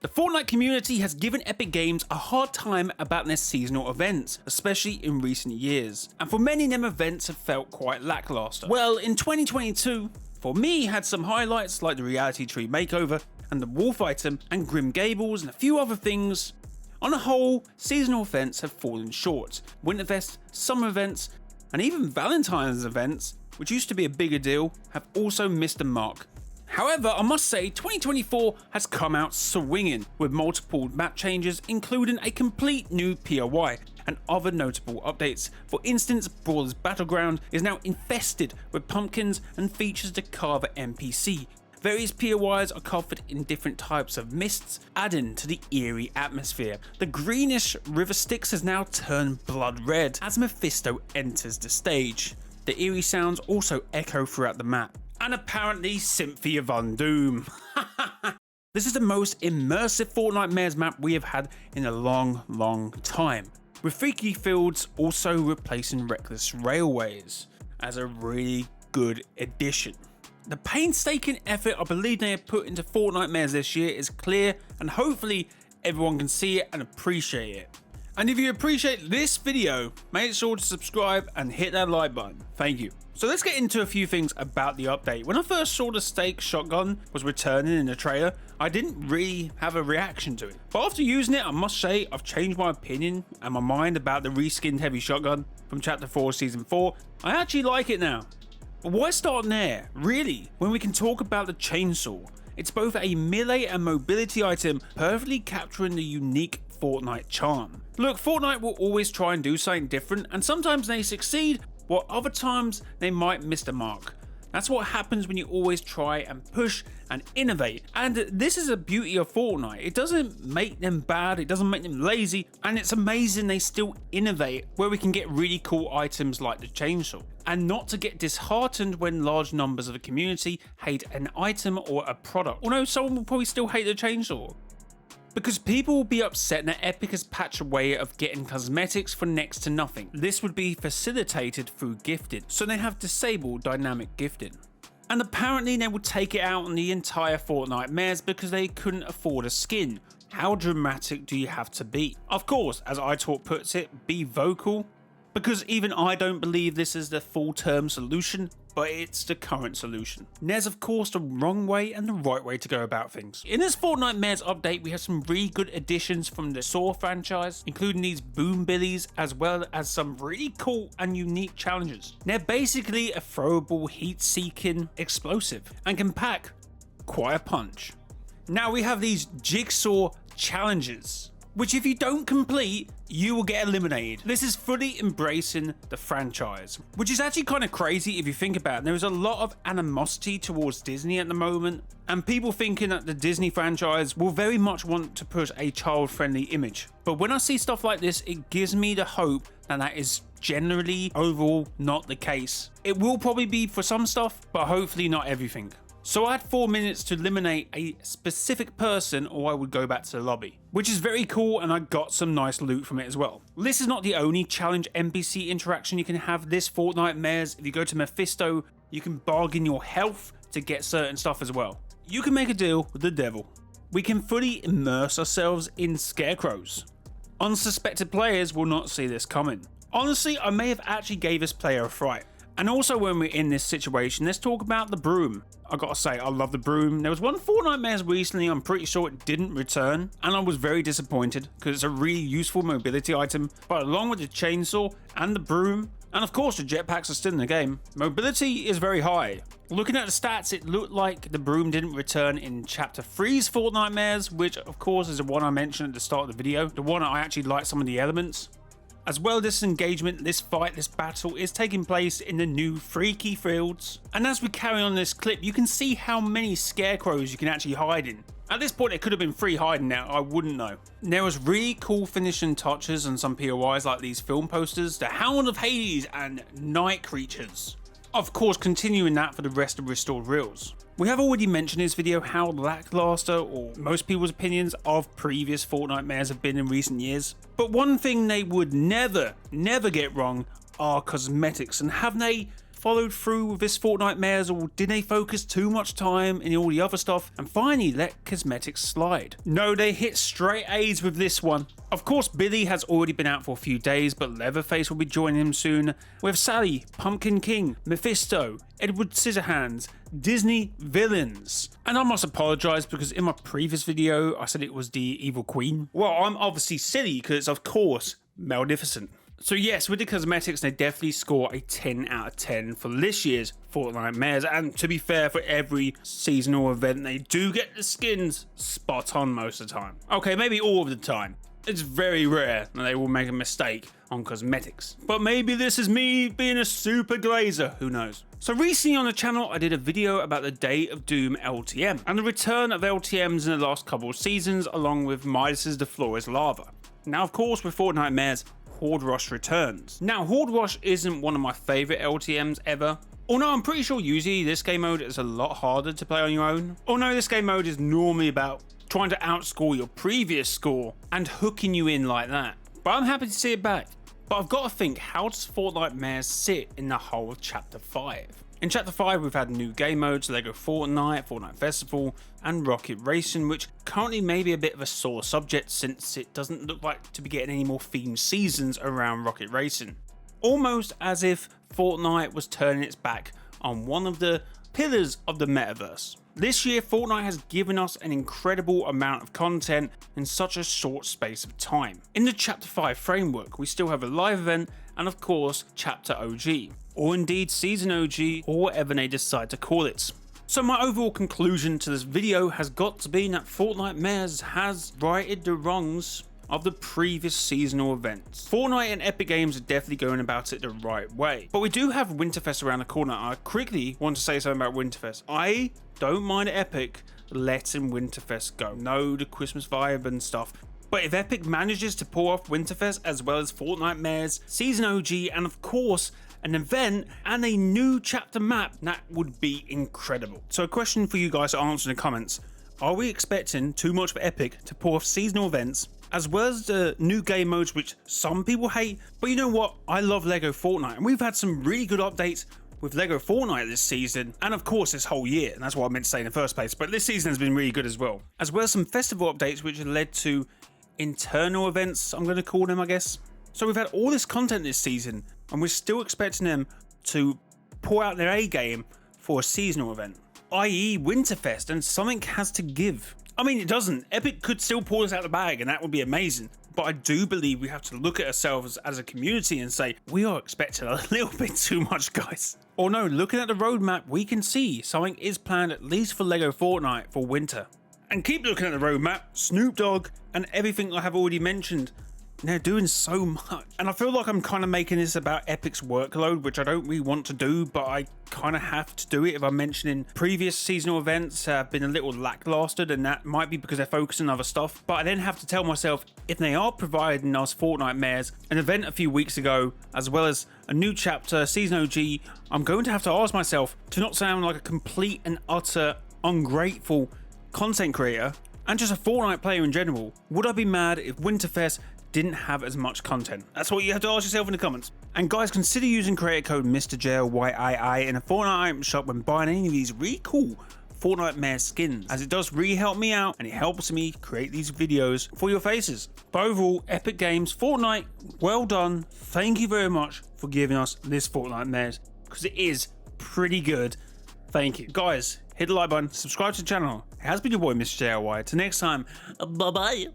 The Fortnite community has given Epic Games a hard time about their seasonal events, especially in recent years, and for many them events have felt quite lackluster. Well, in 2022, for me had some highlights like the Reality Tree makeover and the Wolf item and Grim Gables and a few other things. On the whole, seasonal events have fallen short. Winterfest, summer events, and even Valentine's events, which used to be a bigger deal, have also missed the mark. However, I must say 2024 has come out swinging with multiple map changes, including a complete new POI and other notable updates. For instance, Brawler's Battleground is now infested with pumpkins and features the Carver NPC. Various POIs are covered in different types of mists, adding to the eerie atmosphere. The greenish river Styx has now turned blood red as Mephisto enters the stage. The eerie sounds also echo throughout the map. And apparently Symphony of Undoom. This is the most immersive Fortnitemares map we have had in a long time, with Freaky Fields also replacing Reckless Railways as a really good addition. The painstaking effort I believe they have put into Fortnitemares this year is clear, and hopefully everyone can see it and appreciate it. And if you appreciate this video, make sure to subscribe and hit that like button. Thank you. So let's get into a few things about the update. When I first saw the stake shotgun was returning in the trailer, I didn't really have a reaction to it. But after using it, I must say I've changed my opinion and my mind about the reskinned heavy shotgun from Chapter 4 Season 4. I actually like it now. But why start there, really, when we can talk about the chainsaw? It's both a melee and mobility item, perfectly capturing the unique Fortnite charm. Look, Fortnite will always try and do something different, and sometimes they succeed, while other times they might miss the mark. That's what happens when you always try and push and innovate. And this is the beauty of Fortnite. It doesn't make them bad, it doesn't make them lazy, and it's amazing they still innovate where we can get really cool items like the chainsaw. And not to get disheartened when large numbers of the community hate an item or a product. Although someone will probably still hate the chainsaw, because people will be upset that Epic has patched a way of getting cosmetics for next to nothing. This would be facilitated through gifting, so they have disabled dynamic gifting. And apparently they will take it out on the entire Fortnitemares because they couldn't afford a skin. How dramatic do you have to be? Of course, as iTalk puts it, be vocal, because even I don't believe this is the full-term solution, but it's the current solution. There's of course the wrong way and the right way to go about things. In this Fortnitemares update, we have some really good additions from the Saw franchise, including these boom billies, as well as some really cool and unique challenges. They're basically a throwable heat-seeking explosive and can pack quite a punch. Now we have these jigsaw challenges, which if you don't complete, you will get eliminated. This is fully embracing the franchise, which is actually kind of crazy if you think about it. There is a lot of animosity towards Disney at the moment, and people thinking that the Disney franchise will very much want to push a child-friendly image. But when I see stuff like this, it gives me the hope that that is generally overall not the case. It will probably be for some stuff, but hopefully not everything. So I had 4 minutes to eliminate a specific person, or I would go back to the lobby, which is very cool, and I got some nice loot from it as well. This is not the only challenge NPC interaction you can have this Fortnitemares. If you go to Mephisto, you can bargain your health to get certain stuff as well. You can make a deal with the devil. We can fully immerse ourselves in scarecrows. Unsuspected players will not see this coming. Honestly, I may have actually gave this player a fright. And also when we're in this situation, let's talk about the broom. I gotta say, I love the broom. There was one Fortnitemares recently, I'm pretty sure it didn't return, and I was very disappointed because it's a really useful mobility item. But along with the chainsaw and the broom, and of course the jetpacks are still in the game, mobility is very high. Looking at the stats, it looked like the broom didn't return in Chapter 3's Fortnitemares, which of course is the one I mentioned at the start of the video, the one I actually like some of the elements. As well, this engagement, this fight, this battle is taking place in the new Freaky Fields. And as we carry on this clip, you can see how many scarecrows you can actually hide in. At this point, it could have been free hiding now, I wouldn't know. There was really cool finishing touches on some POIs like these film posters, the Hound of Hades and Night Creatures. Of course, continuing that for the rest of Restored Reels. We have already mentioned in this video how lackluster, or most people's opinions, of previous Fortnitemares have been in recent years. But one thing they would never get wrong are cosmetics, and have they followed through with this Fortnitemares, or did they focus too much time in all the other stuff and finally let cosmetics slide? No, they hit straight A's with this one. Of course, Billy has already been out for a few days, but Leatherface will be joining him soon, with Sally, Pumpkin King, Mephisto, Edward Scissorhands, Disney villains. And I must apologise because in my previous video I said it was the Evil Queen. Well, I'm obviously silly because it's of course Maleficent. So yes, with the cosmetics, they definitely score a 10 out of 10 for this year's Fortnitemares, and to be fair, for every seasonal event they do get the skins spot on most of the time. Okay, maybe all of the time. It's very rare that they will make a mistake on cosmetics. But maybe this is me being a super glazer, who knows. So recently on the channel I did a video about the Day of Doom LTM and the return of LTMs in the last couple of seasons, along with Midas's The Floor is Lava. Now of course with Fortnitemares, Horde Rush returns. Now Horde Rush isn't one of my favourite LTMs ever. Although I'm pretty sure usually this game mode is a lot harder to play on your own. Although this game mode is normally about trying to outscore your previous score and hooking you in like that. But I'm happy to see it back. But I've got to think, how does Fortnitemares sit in the whole of Chapter 5? In Chapter 5 we've had new game modes, Lego Fortnite, Fortnite Festival and Rocket Racing, which currently may be a bit of a sore subject since it doesn't look like to be getting any more themed seasons around Rocket Racing. Almost as if Fortnite was turning its back on one of the pillars of the metaverse. This year Fortnite has given us an incredible amount of content in such a short space of time. In the Chapter 5 framework we still have a live event and of course Chapter OG, or indeed Season OG, or whatever they decide to call it. So my overall conclusion to this video has got to be that Fortnitemares has righted the wrongs of the previous seasonal events. Fortnite and Epic Games are definitely going about it the right way. But we do have Winterfest around the corner. I quickly want to say something about Winterfest. I don't mind Epic letting Winterfest go. No, the Christmas vibe and stuff. But if Epic manages to pull off Winterfest as well as Fortnitemares, Season OG, and of course an event and a new chapter map, that would be incredible. So a question for you guys to answer in the comments. Are we expecting too much for Epic to pull off seasonal events as well as the new game modes which some people hate? But you know what? I love Lego Fortnite and we've had some really good updates with Lego Fortnite this season, and of course this whole year, and that's what I meant to say in the first place, but this season has been really good as well as some festival updates which have led to internal events, I'm going to call them, I guess. So we've had all this content this season and we're still expecting them to pour out their A game for a seasonal event, i.e. Winterfest, and something has to give. I mean, it doesn't. Epic could still pull us out the bag and that would be amazing. But I do believe we have to look at ourselves as a community and say, we are expecting a little bit too much, guys. Or no, looking at the roadmap, we can see something is planned at least for Lego Fortnite for winter. And keep looking at the roadmap, Snoop Dogg and everything I have already mentioned. They're doing so much, and I feel like I'm kind of making this about Epic's workload, which I don't really want to do, but I kind of have to do it if I'm mentioning previous seasonal events have been a little lackluster, and that might be because they're focusing on other stuff. But I then have to tell myself, if they are providing us Fortnitemares, an event a few weeks ago, as well as a new chapter, Season OG, I'm going to have to ask myself to not sound like a complete and utter ungrateful content creator and just a Fortnite player in general. Would I be mad if Winterfest didn't have as much content? That's what you have to ask yourself in the comments. And guys, consider using creator code MrJLYII in a Fortnite item shop when buying any of these really cool Fortnitemares skins, as it does really help me out and it helps me create these videos for your faces. But overall, Epic Games, Fortnite, well done. Thank you very much for giving us this Fortnitemares, because it is pretty good. Thank you. Guys, hit the like button, subscribe to the channel. It has been your boy, Mr. JLY. Till next time, bye bye.